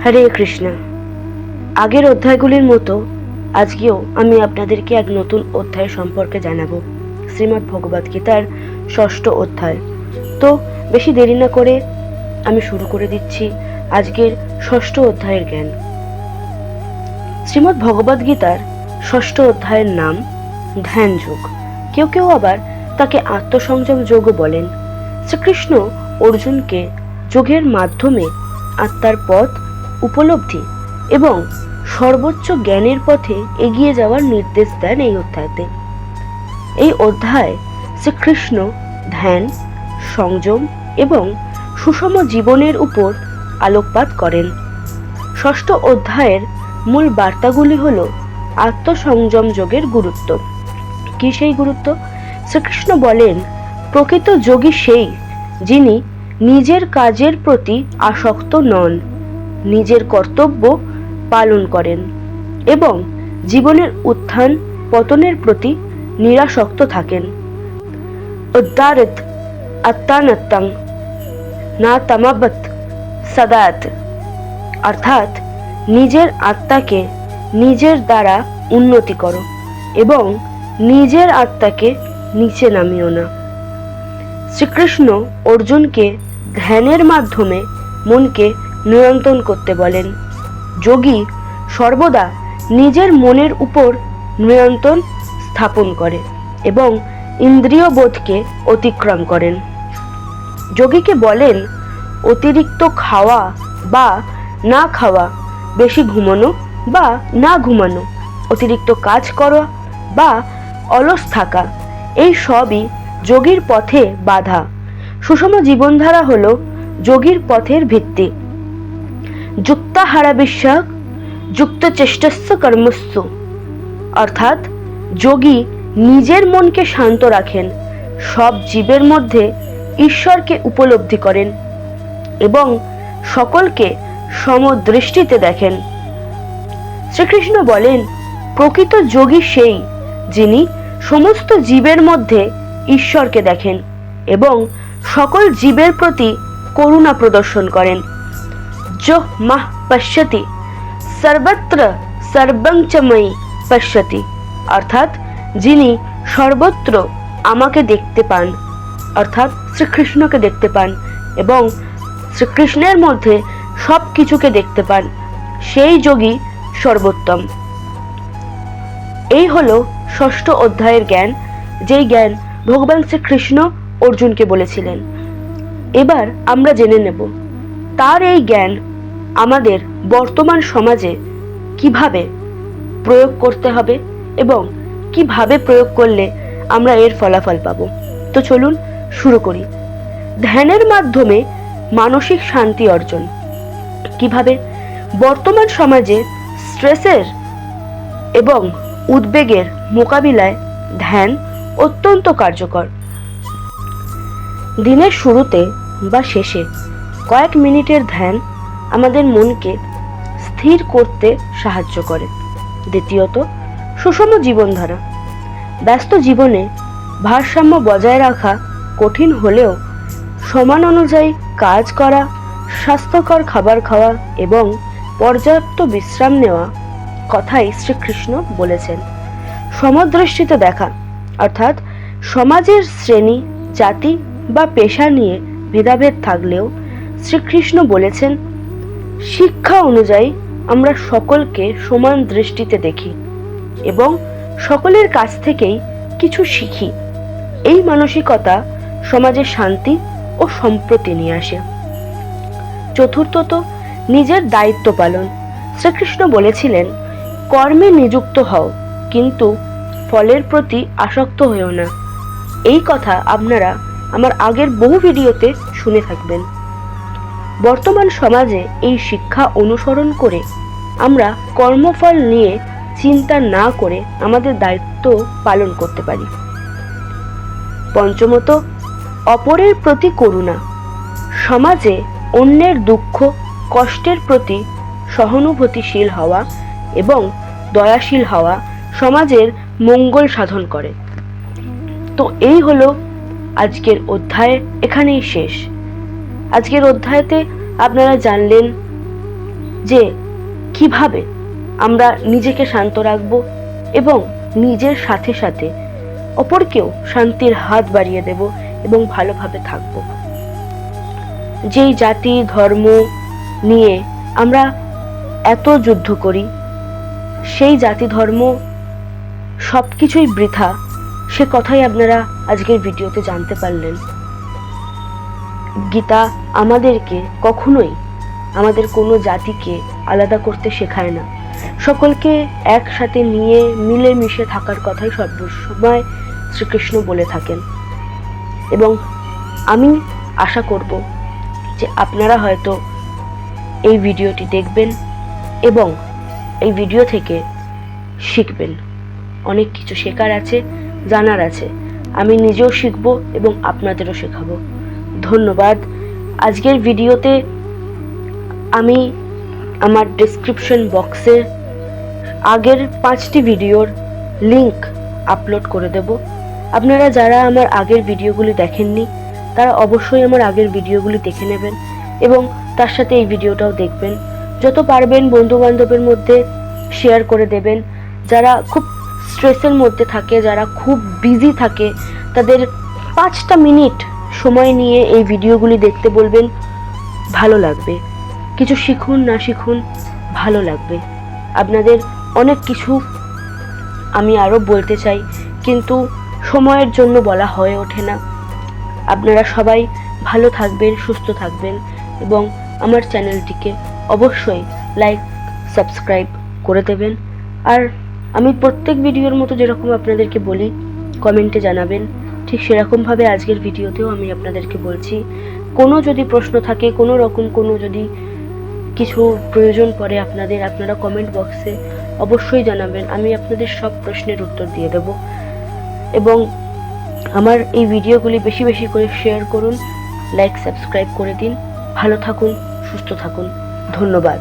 হরে কৃষ্ণ। আগের অধ্যায়গুলির মতো আজকেও আমি আপনাদেরকে এক নতুন অধ্যায় সম্পর্কে জানাবো, শ্রীমদ্ ভগবদ্ গীতার 6ষ্ঠ অধ্যায়। তো বেশি দেরি না করে আমি শুরু করে দিচ্ছি আজকের 6ষ্ঠ অধ্যায়ের জ্ঞান। শ্রীমদ্ ভগবদ্ গীতার 6ষ্ঠ অধ্যায়ের নাম ধ্যান যোগ। কেউ কেউ আবার তাকে আত্মসংযম যোগও বলেন। শ্রীকৃষ্ণ অর্জুনকে যোগের মাধ্যমে আত্মার পথ উপলব্ধি এবং সর্বোচ্চ জ্ঞানের পথে এগিয়ে যাওয়ার নির্দেশ দেন এই অধ্যায়তে। এই অধ্যায় শ্রীকৃষ্ণ ধ্যান, সংযম এবং সুষম জীবনের উপর আলোকপাত করেন। 6ষ্ঠ অধ্যায়ের মূল বার্তাগুলি হল আত্মসংযম যোগের গুরুত্ব। কি সেই গুরুত্ব? শ্রীকৃষ্ণ বলেন, প্রকৃত যোগী সেই যিনি নিজের কাজের প্রতি আসক্ত নন, নিজের কর্তব্য পালন করেন এবং জীবনের উত্থান পতনের প্রতি নিরাসক্ত থাকেন। উদ্দারত আত্মানত্তং না তামাবত সদাত, অর্থাৎ নিজের আত্মাকে নিজের দ্বারা উন্নতি করো এবং নিজের আত্মাকে নিচে নামিও না। শ্রীকৃষ্ণ অর্জুনকে ধ্যানের মাধ্যমে মনকে নিয়ন্ত্রণ করতে বলেন। যোগী সর্বদা নিজের মনের উপর নিয়ন্ত্রণ স্থাপন করে এবং ইন্দ্রিয় বোধকে অতিক্রম করেন। যোগীকে বলেন, অতিরিক্ত খাওয়া বা না খাওয়া, বেশি ঘুমানো বা না ঘুমানো, অতিরিক্ত কাজ করা বা অলস থাকা, এই সবই যোগীর পথে বাধা। সুষম জীবনধারা হল যোগীর পথের ভিত্তি। যুক্তাহারা বিশ্বাস যুক্ত চেষ্টস্য কর্মস্য, অর্থাৎ যোগী নিজের মনকে শান্ত রাখেন, সব জীবের মধ্যে ঈশ্বরকে উপলব্ধি করেন এবং সকলকে সমদৃষ্টিতে দেখেন। শ্রীকৃষ্ণ বলেন, প্রকৃত যোগী সেই যিনি সমস্ত জীবের মধ্যে ঈশ্বরকে দেখেন এবং সকল জীবের প্রতি করুণা প্রদর্শন করেন। যো মাহ পশ্যতি সর্বত্র সর্বং চ ময়ি পশ্যতি, অর্থাৎ যিনি সর্বত্র আমাকে দেখতে পান, অর্থাৎ শ্রীকৃষ্ণকে দেখতে পান এবং শ্রীকৃষ্ণের মধ্যে সব কিছুকে দেখতে পান, সেই যোগী সর্বোত্তম। এই হলো 6ষ্ঠ অধ্যায়ের জ্ঞান, যেই জ্ঞান ভগবান শ্রীকৃষ্ণ অর্জুনকে বলেছিলেন। এবার আমরা জেনে নেব তার এই জ্ঞান আমাদের বর্তমান সমাজে কিভাবে প্রয়োগ করতে হবে এবং কিভাবে প্রয়োগ করলে আমরা এর ফলাফল পাব। তো চলুন শুরু করি। ধ্যানের মাধ্যমে মানসিক শান্তি অর্জন। কিভাবে? বর্তমান সমাজে স্ট্রেসের এবং উদ্বেগের মোকাবিলায় ধ্যান অত্যন্ত কার্যকর। দিনের শুরুতে বা শেষে কয়েক মিনিটের ধ্যান আমাদের মনকে স্থির করতে সাহায্য করে। দ্বিতীয়ত, সুষম জীবনধারা। ব্যস্ত জীবনে ভারসাম্য বজায় রাখা কঠিন হলেও সমান অনুযায়ী কাজ করা, স্বাস্থ্যকর খাবার খাওয়া এবং পর্যাপ্ত বিশ্রাম নেওয়া কথাই শ্রীকৃষ্ণ বলেছেন। সমদৃষ্টিতে দেখা, অর্থাৎ সমাজের শ্রেণী, জাতি বা পেশা নিয়ে ভেদাভেদ থাকলেও শ্রীকৃষ্ণ বলেছেন, শিক্ষা অনুযায়ী আমরা সকলকে সমান দৃষ্টিতে দেখি এবং সকলের কাছ থেকেই কিছু শিখি। এই মানসিকতা সমাজে শান্তি ও সম্প্রীতি নিয়ে আসে। চতুর্থত, নিজের দায়িত্ব পালন। শ্রীকৃষ্ণ বলেছিলেন, কর্মে নিযুক্ত হও কিন্তু ফলের প্রতি আসক্ত হয়েও না। এই কথা আপনারা আমার আগের বহু ভিডিওতে শুনে থাকবেন। বর্তমান সমাজে এই শিক্ষা অনুসরণ করে আমরা কর্মফল নিয়ে চিন্তা না করে আমাদের দায়িত্ব পালন করতে পারি। পঞ্চমত, অপরের প্রতি করুণা। সমাজে অন্যের দুঃখ কষ্টের প্রতি সহানুভূতিশীল হওয়া এবং দয়াশীল হওয়া সমাজের মঙ্গল সাধন করে। তো এই হলো আজকের অধ্যায়, এখানেই শেষ। আজকের অধ্যায়তে আপনারা জানলেন যে কিভাবে আমরা নিজেকে শান্ত রাখব এবং নিজের সাথে সাথে অপরকেও শান্তির হাত বাড়িয়ে দেব এবং ভালোভাবে থাকব। যেই জাতি ধর্ম নিয়ে আমরা এত যুদ্ধ করি, সেই জাতি ধর্ম সবকিছুই বৃথা, সে কথাই আপনারা আজকের ভিডিওতে জানতে পারলেন। গীতা আমাদেরকে কখনোই আমাদের কোনো জাতিকে আলাদা করতে শেখায় না, সকলকে একসাথে নিয়ে মিলেমিশে থাকার কথাই সর্বসময় শ্রীকৃষ্ণ বলে থাকেন। এবং আমি আশা করব যে আপনারা হয়তো এই ভিডিওটি দেখবেন এবং এই ভিডিও থেকে শিখবেন। অনেক কিছু শেখার আছে, জানার আছে। আমি নিজেও শিখব এবং আপনাদেরও শেখাবো। ধন্যবাদ। আজকের ভিডিওতে আমি আমার ডেসক্রিপশন বক্সে আগের 5টি ভিডিওর লিংক আপলোড করে দেব। আপনারা যারা আমার আগের ভিডিওগুলি দেখেননি তারা অবশ্যই আমার আগের ভিডিওগুলি দেখে নেবেন এবং তার সাথে এই ভিডিওটাও দেখবেন। যত পারবেন বন্ধু বান্ধবের মধ্যে শেয়ার করে দেবেন। যারা খুব স্ট্রেসের মধ্যে থাকে, যারা খুব বিজি থাকে, তাদের 5টা মিনিট সময় নিয়ে এই ভিডিওগুলি দেখতে বলবেন। ভালো লাগবে, কিছু শিখুন না শিখুন, ভালো লাগবে। আপনাদের অনেক কিছু আমি আরও বলতে চাই, কিন্তু সময়ের জন্য বলা হয়ে ওঠে না। আপনারা সবাই ভালো থাকবেন, সুস্থ থাকবেন এবং আমার চ্যানেলটিকে অবশ্যই লাইক সাবস্ক্রাইব করে দেবেন। আর আমি প্রত্যেক ভিডিওর মতো যেরকম আপনাদেরকে বলি কমেন্টে জানাবেন, ঠিক সেরকমভাবে আজকের ভিডিওতেও আমি আপনাদেরকে বলছি, কোনো যদি প্রশ্ন থাকে, কোনো রকম কোনো যদি কিছু প্রয়োজন পড়ে আপনাদের, আপনারা কমেন্ট বক্সে অবশ্যই জানাবেন। আমি আপনাদের সব প্রশ্নের উত্তর দিয়ে দেব। এবং আমার এই ভিডিওগুলি বেশি বেশি করে শেয়ার করুন, লাইক সাবস্ক্রাইব করে দিন। ভালো থাকুন, সুস্থ থাকুন। ধন্যবাদ।